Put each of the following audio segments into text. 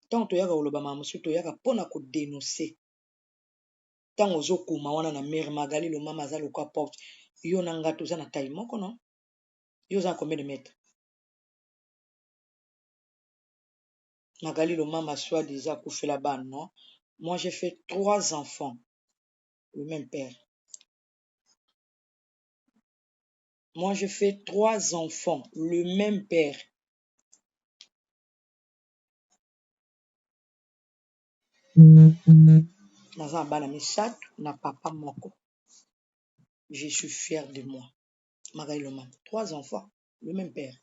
Tant toyaka oloba mamusu toyaka pona ko dénoncer. Tant ozokuma wana na mère Magali lo mama za lokwa porte. Yo na nga toza na taille moko non? Yo za combien de mètres? Magali le mama soit déjà koufela ban, non? Moi j'ai fait 3 enfants. Le même père. Moi j'ai fait 3 enfants. Le même père. Naza bana misat na papa moko. Je suis fière de moi. Magali le mama. 3 enfants. Le même père.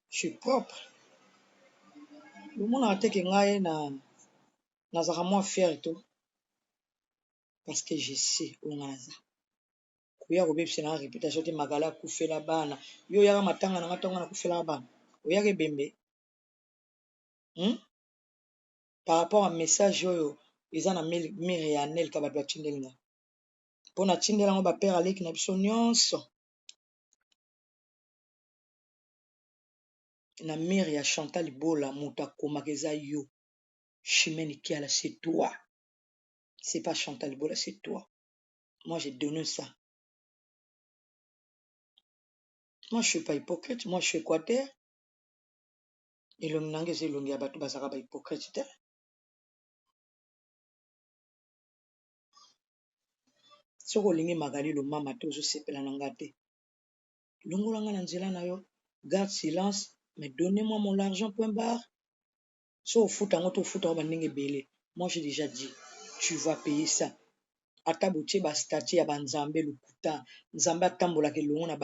Je suis propre. Le monde a été que ngaye na zaka moi fier et tout. Parce que je sais où ngaza. Kuya kobebisa na réputation te Magala kufela bana. Yo yaka matanga na ngatonga na kufela bana. Oyaka bembe. Par rapport à message oyo eza na mire ya Nel ka bato batindelinga. Pona tindela ngo ba père aleki na biso nyonso. Na mire ya Chantal Bola muta komaka eza yo. Chimène Kiala, c'est toi. C'est pas Chantal Bola, c'est toi. Moi, j'ai donné ça. Moi, je suis pas hypocrite. Moi, je suis équateur. Et le mnange, c'est l'ongi abatu basaka ba hypocrite. Soko lingi Magali lo mama te ozo sepela na ngate. Longola nga na nzela na yo. Garde silence. Mais donnez-moi mon argent, point barre. So futa ngoto futa ba ndenge belé. Moi, j'ai déjà dit. Tu vas payer ça. Ata botie ba statue ya ba nzambe lukuta. Nzambe atambola ke longo na ba